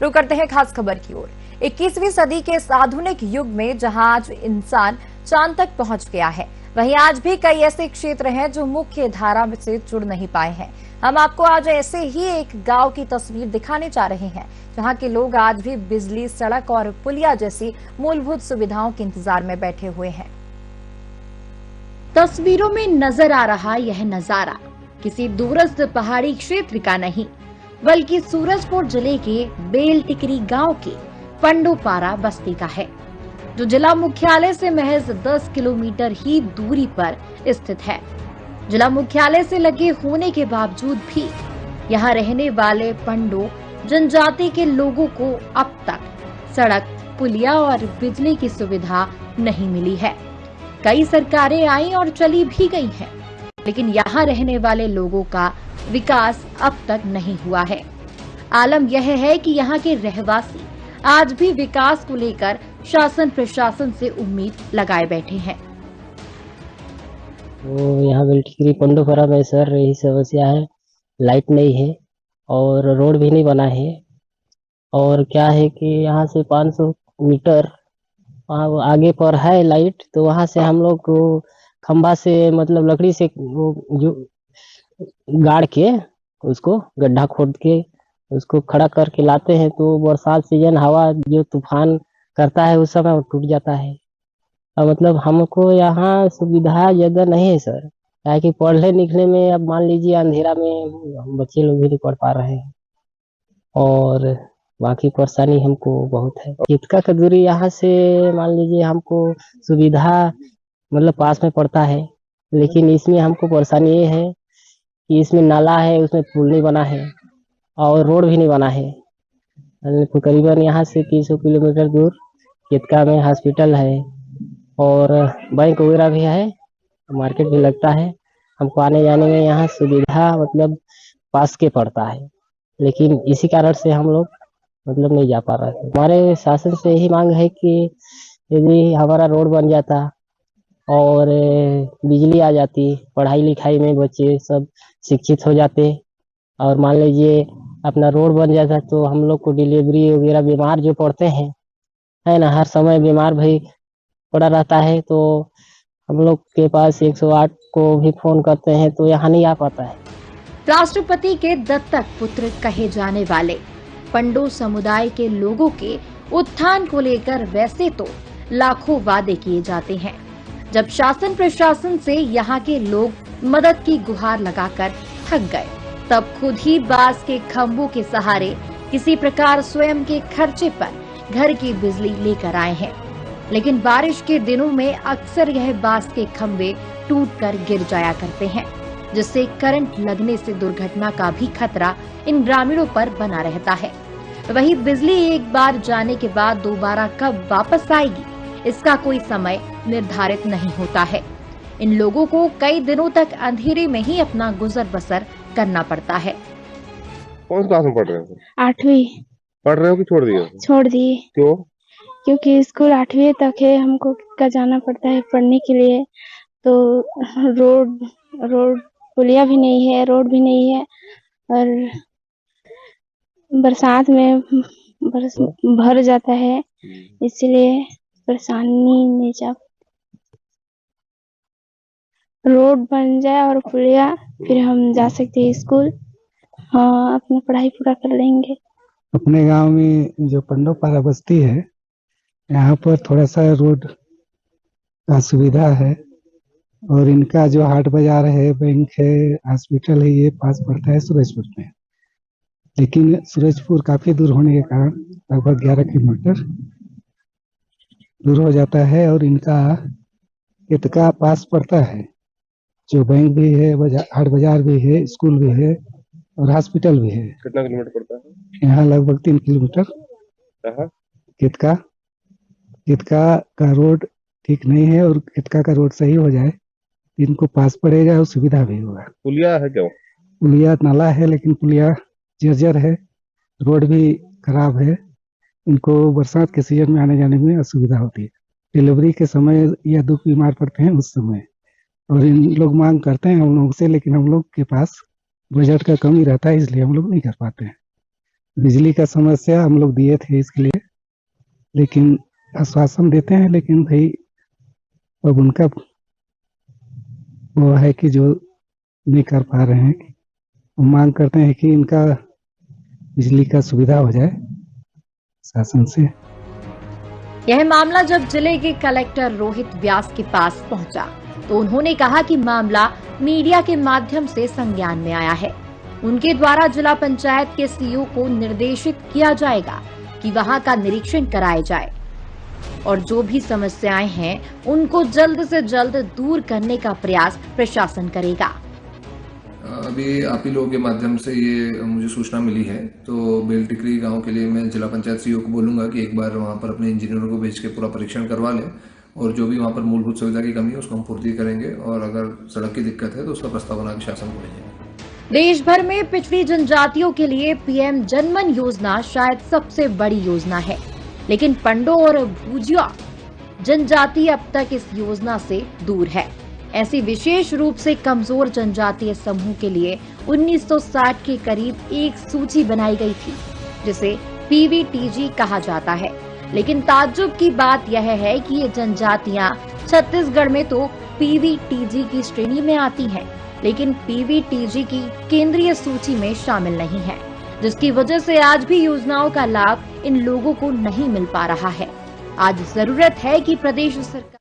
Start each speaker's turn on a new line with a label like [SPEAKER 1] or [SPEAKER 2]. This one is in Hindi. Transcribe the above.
[SPEAKER 1] रुक करते हैं खास खबर की ओर। 21वीं सदी के इस आधुनिक युग में जहां आज इंसान चांद तक पहुंच गया है, वहीं आज भी कई ऐसे क्षेत्र हैं जो मुख्य धारा से जुड़ नहीं पाए हैं। हम आपको आज ऐसे ही एक गांव की तस्वीर दिखाने जा रहे हैं, जहां के लोग आज भी बिजली, सड़क और पुलिया जैसी मूलभूत सुविधाओं के इंतजार में बैठे हुए हैं। तस्वीरों में नजर आ रहा यह नजारा किसी दूरस्थ पहाड़ी क्षेत्र का नहीं, बल्कि सूरजपुर जिले के बेल टिकरी गांव के पंडोपारा बस्ती का है, जो जिला मुख्यालय से महज 10 किलोमीटर ही दूरी पर स्थित है। जिला मुख्यालय से लगे होने के बावजूद भी यहाँ रहने वाले पंडो जनजाति के लोगों को अब तक सड़क, पुलिया और बिजली की सुविधा नहीं मिली है। कई सरकारें आई और चली भी गई हैं, लेकिन यहाँ रहने वाले लोगों का विकास अब तक नहीं हुआ है। आलम यह है कि यहाँ के रहवासी आज भी विकास को लेकर शासन प्रशासन से उम्मीद लगाए बैठे हैं।
[SPEAKER 2] वो यहाँ बेल्टिकरी पंडोपरा में सर यही समस्या है, लाइट नहीं है और रोड भी नहीं बना है। और क्या है कि यहाँ से 500 मीटर वहाँ आगे पर है लाइट, तो वहाँ से हम लोग को खंबा से मतलब लकड़ी से वो जो गाड़ के उसको गड्ढा खोद के उसको खड़ा करके लाते हैं, तो बरसात सीजन हवा जो तूफान करता है उस समय वो टूट जाता है। और मतलब हमको यहाँ सुविधा ज्यादा नहीं है सर, क्या कि पढ़ने लिखने में अब मान लीजिए अंधेरा में बच्चे लोग भी नहीं पढ़ पा रहे हैं और बाकी परेशानी हमको बहुत है। कितना का दूरी यहाँ से मान लीजिए हमको सुविधा मतलब पास में पड़ता है, लेकिन इसमें हमको परेशानी ये है कि इसमें नाला है, उसमें पुल नहीं बना है और रोड भी नहीं बना है। करीबन यहाँ से 300 किलोमीटर दूर केतका में हॉस्पिटल है और बैंक वगैरह भी है, मार्केट भी लगता है। हमको आने जाने में यहाँ सुविधा मतलब पास के पड़ता है, लेकिन इसी कारण से हम लोग मतलब नहीं जा पा रहे थे। हमारे शासन से यही मांग है कि यदि हमारा रोड बन जाता और बिजली आ जाती, पढ़ाई लिखाई में बच्चे सब शिक्षित हो जाते और मान लीजिए अपना रोड बन जाता तो हम लोग को डिलीवरी वगैरह बीमार जो पड़ते हैं है ना, हर समय बीमार भी पड़ा रहता है, तो हम लोग के पास 108 को भी फोन करते हैं तो यहाँ नहीं आ पाता है।
[SPEAKER 1] राष्ट्रपति के दत्तक पुत्र कहे जाने वाले पंडो समुदाय के लोगों के उत्थान को लेकर वैसे तो लाखों वादे किए जाते हैं। जब शासन प्रशासन से यहाँ के लोग मदद की गुहार लगाकर थक गए, तब खुद ही बांस के खंभों के सहारे किसी प्रकार स्वयं के खर्चे पर घर की बिजली लेकर आए हैं। लेकिन बारिश के दिनों में अक्सर यह बांस के खंभे टूटकर गिर जाया करते हैं, जिससे करंट लगने से दुर्घटना का भी खतरा इन ग्रामीणों पर बना रहता है। वहीं बिजली एक बार जाने के बाद दोबारा कब वापस आएगी, इसका कोई समय निर्धारित नहीं होता है। इन लोगों को कई दिनों तक अंधेरे में ही अपना गुजर बसर करना पड़ता है।
[SPEAKER 3] कौन सी क्लास में पढ़ रहे हो?
[SPEAKER 4] 8वीं।
[SPEAKER 3] पढ़ रहे हो कि छोड़ दिए?
[SPEAKER 4] छोड़ दिए।
[SPEAKER 3] क्यों?
[SPEAKER 4] क्योंकि स्कूल 8वीं तक है, हमको का जाना पड़ता है पढ़ने के लिए, तो रोड पुलिया भी नहीं है, रोड भी नहीं है और बरसात में भर जाता है, इसलिए परेशानी नहीं जा। रोड बन जाए और पुलिया, फिर हम जा सकते हैं स्कूल, हाँ अपनी पढ़ाई पूरा कर लेंगे।
[SPEAKER 5] अपने गांव में जो पंडोपारा बस्ती है, यहाँ पर थोड़ा सा रोड का सुविधा है और इनका जो हाट बाजार है, बैंक है, हॉस्पिटल है, ये पास पड़ता है सूरजपुर में। लेकिन सूरजपुर काफी दूर होने के कारण लगभग 11 किलोमीटर दूर हो जाता है और इनका केतका पास पड़ता है, जो बैंक भी है, हाट बाजार भी है, स्कूल भी है और हॉस्पिटल भी है।
[SPEAKER 3] कितना किलोमीटर पड़ता है?
[SPEAKER 5] यहाँ लगभग 3 किलोमीटर। केतका का रोड ठीक नहीं है और केतका का रोड सही हो जाए, इनको पास पड़ेगा और सुविधा भी होगा।
[SPEAKER 3] पुलिया है क्या?
[SPEAKER 5] पुलिया नाला है, लेकिन पुलिया जर्जर है, रोड भी खराब है, इनको बरसात के सीजन में आने जाने में असुविधा होती है। डिलीवरी के समय या दुख बीमार पड़ते हैं उस समय, और इन लोग मांग करते हैं हम लोग से, लेकिन हम लोग के पास बजट का कमी रहता है, इसलिए हम लोग नहीं कर पाते हैं। बिजली का समस्या हम लोग दिए थे इसके लिए, लेकिन आश्वासन देते हैं, लेकिन भाई अब उनका वो है कि जो नहीं कर पा रहे हैं। वो मांग करते हैं कि इनका बिजली का सुविधा हो जाए शासन से।
[SPEAKER 1] यह मामला जब जिले के कलेक्टर रोहित व्यास के पास पहुंचा, तो उन्होंने कहा कि मामला मीडिया के माध्यम से संज्ञान में आया है। उनके द्वारा जिला पंचायत के सीईओ को निर्देशित किया जाएगा कि वहां का निरीक्षण कराया जाए और जो भी समस्याएं हैं उनको जल्द से जल्द दूर करने का प्रयास प्रशासन करेगा।
[SPEAKER 6] अभी आप ही लोगों के माध्यम से ये मुझे सूचना मिली है, तो बेल टिकरी गांव के लिए मैं जिला पंचायत सीईओ को बोलूंगा कि एक बार वहां पर अपने इंजीनियरों को भेज के पूरा परीक्षण करवा लें और जो भी वहां पर मूलभूत सुविधा की कमी है उसको हम पूर्ति करेंगे और अगर सड़क की दिक्कत है तो उसका प्रस्ताव बना के शासन को भेजेंगे।
[SPEAKER 1] देश भर में पिछड़ी जनजातियों के लिए पीएम जनमन योजना शायद सबसे बड़ी योजना है, लेकिन पंडो और भूजिया जनजाति अब तक इस योजना से दूर है। ऐसी विशेष रूप से कमजोर जनजातीय समूह के लिए 1960 के करीब एक सूची बनाई गई थी, जिसे पीवीटीजी कहा जाता है। लेकिन ताज्जुब की बात यह है कि ये जनजातियां छत्तीसगढ़ में तो पीवीटीजी की श्रेणी में आती हैं, लेकिन पीवीटीजी की केंद्रीय सूची में शामिल नहीं है, जिसकी वजह से आज भी योजनाओं का लाभ इन लोगों को नहीं मिल पा रहा है। आज जरूरत है कि प्रदेश सरकार